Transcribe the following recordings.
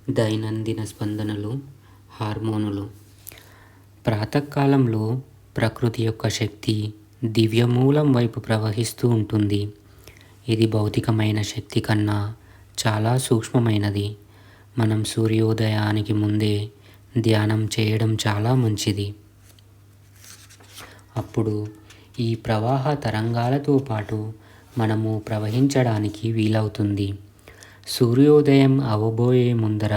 దైనందిన స్పందనలు, హార్మోనులు. ప్రాతకాలంలో ప్రకృతి యొక్క శక్తి దివ్యమూలం వైపు ప్రవహిస్తూ ఉంటుంది. ఇది భౌతికమైన శక్తి కన్నా చాలా సూక్ష్మమైనది. మనం సూర్యోదయానికి ముందే ధ్యానం చేయడం చాలా మంచిది. అప్పుడు ఈ ప్రవాహ తరంగాలతో పాటు మనము ప్రవహించడానికి వీలవుతుంది. సూర్యోదయం అవబోయే ముందర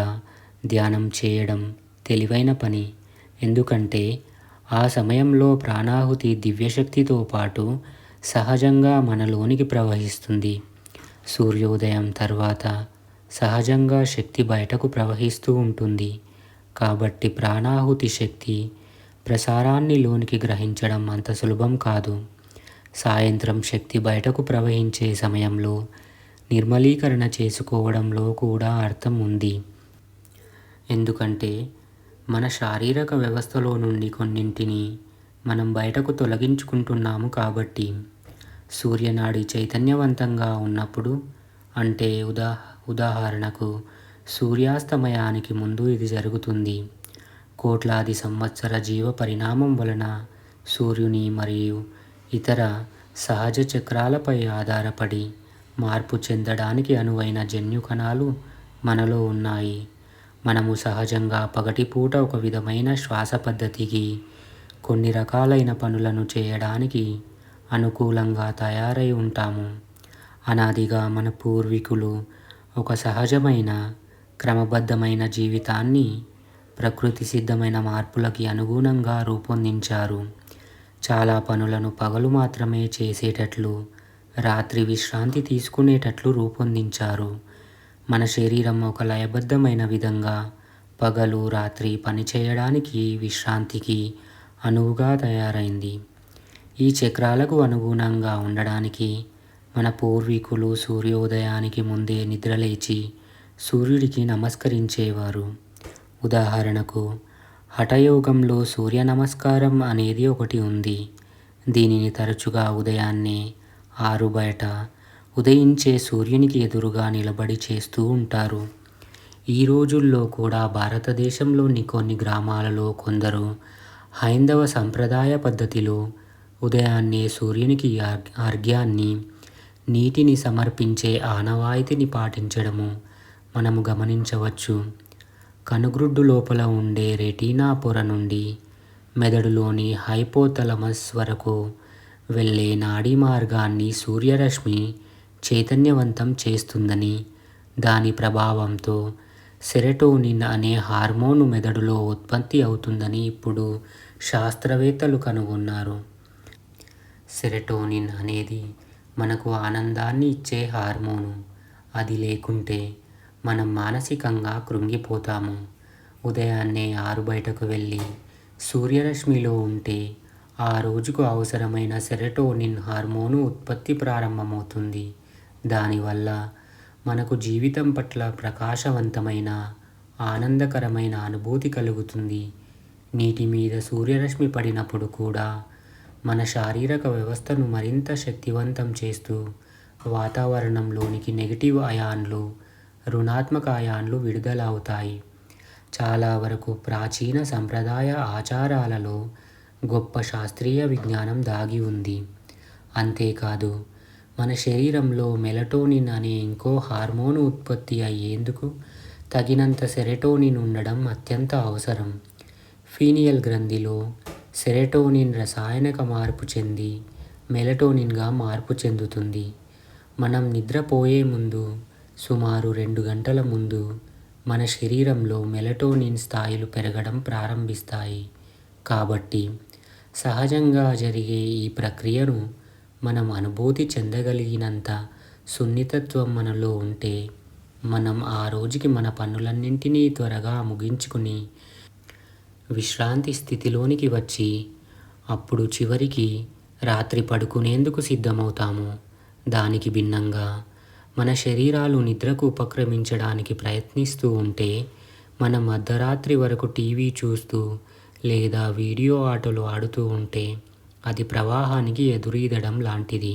ధ్యానం చేయడం తెలివైన పని. ఎందుకంటే ఆ సమయంలో ప్రాణాహుతి దివ్యశక్తితో పాటు సహజంగా మనలోనికి ప్రవహిస్తుంది. సూర్యోదయం తర్వాత సహజంగా శక్తి బయటకు ప్రవహిస్తూ ఉంటుంది. కాబట్టి ప్రాణాహుతి శక్తి ప్రసారాన్ని లోనికి గ్రహించడం అంత సులభం కాదు. సాయంత్రం శక్తి బయటకు ప్రవహించే సమయంలో నిర్మలీకరణ చేసుకోవడంలో కూడా అర్థం ఉంది. ఎందుకంటే మన శారీరక వ్యవస్థలో నుండి కొన్నింటిని మనం బయటకు తొలగించుకుంటున్నాము కాబట్టి. సూర్యనాడి చైతన్యవంతంగా ఉన్నప్పుడు, అంటే ఉదాహరణకు సూర్యాస్తమయానికి ముందు ఇది జరుగుతుంది. కోట్లాది సంవత్సర జీవ పరిణామం వలన సూర్యుని మరియు ఇతర సహజ చక్రాలపై ఆధారపడి మార్పు చెందడానికి అనువైన జన్యు కణాలు మనలో ఉన్నాయి. మనము సహజంగా పగటిపూట ఒక విధమైన శ్వాస పద్ధతికి, కొన్ని రకాలైన పనులను చేయడానికి అనుకూలంగా తయారై ఉంటాము. అనాదిగా మన పూర్వీకులు ఒక సహజమైన క్రమబద్ధమైన జీవితాన్ని ప్రకృతి సిద్ధమైన మార్పులకి అనుగుణంగా రూపొందించారు. చాలా పనులను పగలు మాత్రమే చేసేటట్లు, రాత్రి విశ్రాంతి తీసుకునేటట్లు రూపొందించారు. మన శరీరం ఒక లయబద్ధమైన విధంగా పగలు రాత్రి పనిచేయడానికి, విశ్రాంతికి అనువుగా తయారైంది. ఈ చక్రాలకు అనుగుణంగా ఉండడానికి మన పూర్వీకులు సూర్యోదయానికి ముందే నిద్రలేచి సూర్యుడికి నమస్కరించేవారు. ఉదాహరణకు హఠయోగంలో సూర్య నమస్కారం అనేది ఒకటి ఉంది. దీనిని తరచుగా ఉదయాన్నే 6 బయట ఉదయించే సూర్యునికి ఎదురుగా నిలబడి చేస్తూ ఉంటారు. ఈ రోజుల్లో కూడా భారతదేశంలోని కొన్ని గ్రామాలలో కొందరు హైందవ సంప్రదాయ పద్ధతిలో ఉదయాన్నే సూర్యునికి అర్ఘ్యాన్ని, నీటిని సమర్పించే ఆనవాయితీని పాటించడము మనము గమనించవచ్చు. కనుగ్రుడ్డు లోపల ఉండే రెటీనా పొర నుండి మెదడులోని హైపోథలమస్ వరకు వెళ్ళే నాడీ మార్గాన్ని సూర్యరశ్మి చైతన్యవంతం చేస్తుందని, దాని ప్రభావంతో సెరటోనిన్ అనే హార్మోను మెదడులో ఉత్పత్తి అవుతుందని ఇప్పుడు శాస్త్రవేత్తలు కనుగొన్నారు. సెరటోనిన్ అనేది మనకు ఆనందాన్ని ఇచ్చే హార్మోను. అది లేకుంటే మనం మానసికంగా కృంగిపోతాము. ఉదయాన్నే 6 బయటకు వెళ్ళి సూర్యరశ్మిలో ఉంటే ఆ రోజుకు అవసరమైన సెరటోనిన్ హార్మోను ఉత్పత్తి ప్రారంభమవుతుంది. దానివల్ల మనకు జీవితం పట్ల ప్రకాశవంతమైన, ఆనందకరమైన అనుభూతి కలుగుతుంది. నీటి మీద సూర్యరశ్మి పడినప్పుడు కూడా మన శారీరక వ్యవస్థను మరింత శక్తివంతం చేస్తూ వాతావరణంలోనికి నెగిటివ్ అయాన్లు, రుణాత్మక అయాన్లు విడుదల అవుతాయి. చాలా వరకు ప్రాచీన సంప్రదాయ ఆచారాలలో గొప్ప శాస్త్రీయ విజ్ఞానం దాగి ఉంది. అంతేకాదు మన శరీరంలో మెలటోనిన్ అనే ఇంకో హార్మోను ఉత్పత్తి అయ్యేందుకు తగినంత సెరటోనిన్ ఉండడం అత్యంత అవసరం. పీనియల్ గ్రంథిలో సెరటోనిన్ రసాయనిక మార్పు చెంది మెలటోనిన్గా మార్పు చెందుతుంది. మనం నిద్రపోయే ముందు సుమారు 2 గంటల ముందు మన శరీరంలో మెలటోనిన్ స్థాయిలు పెరగడం ప్రారంభిస్తాయి. కాబట్టి సహజంగా జరిగే ఈ ప్రక్రియను మనం అనుభూతి చెందగలిగినంత సున్నితత్వం మనలో ఉంటే, మనం ఆ రోజుకి మన పనులన్నింటినీ త్వరగా ముగించుకుని విశ్రాంతి స్థితిలోనికి వచ్చి అప్పుడు చివరికి రాత్రి పడుకునేందుకు సిద్ధమవుతాము. దానికి భిన్నంగా మన శరీరాలు నిద్రకు ఉపక్రమించడానికి ప్రయత్నిస్తూ ఉంటే, మనం అర్ధరాత్రి వరకు టీవీ చూస్తూ లేదా వీడియో ఆటలు ఆడుతూ ఉంటే అది ప్రవాహానికి ఎదురీదడం లాంటిది.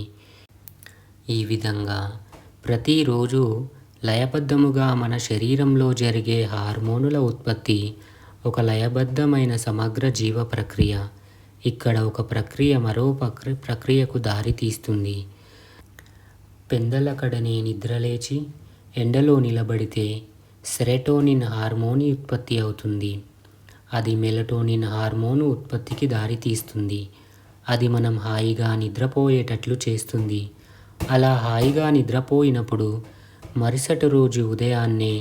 ఈ విధంగా ప్రతిరోజు లయబద్ధముగా మన శరీరంలో జరిగే హార్మోనుల ఉత్పత్తి ఒక లయబద్ధమైన సమగ్ర జీవ ప్రక్రియ. ఇక్కడ ఒక ప్రక్రియ మరో ప్రక్రియకు దారి తీస్తుంది. పెందలకడనే నిద్రలేచి ఎండలో నిలబడితే సెరటోనిన్ హార్మోన్ ఉత్పత్తి అవుతుంది. అది మెలటోనిన్ హార్మోను ఉత్పత్తికి దారితీస్తుంది. అది మనం హాయిగా నిద్రపోయేటట్లు చేస్తుంది. అలా హాయిగా నిద్రపోయినప్పుడు మరుసటి రోజు ఉదయాన్నే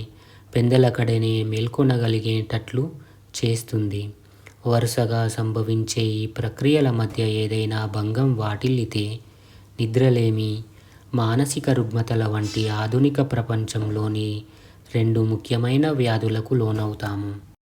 పెందలకడనే మేల్కొనగలిగేటట్లు చేస్తుంది. వరుసగా సంభవించే ఈ ప్రక్రియల మధ్య ఏదైనా భంగం వాటిల్లితే నిద్రలేమి, మానసిక రుగ్మతల వంటి ఆధునిక ప్రపంచంలోని 2 ముఖ్యమైన వ్యాధులకు లోనవుతాము.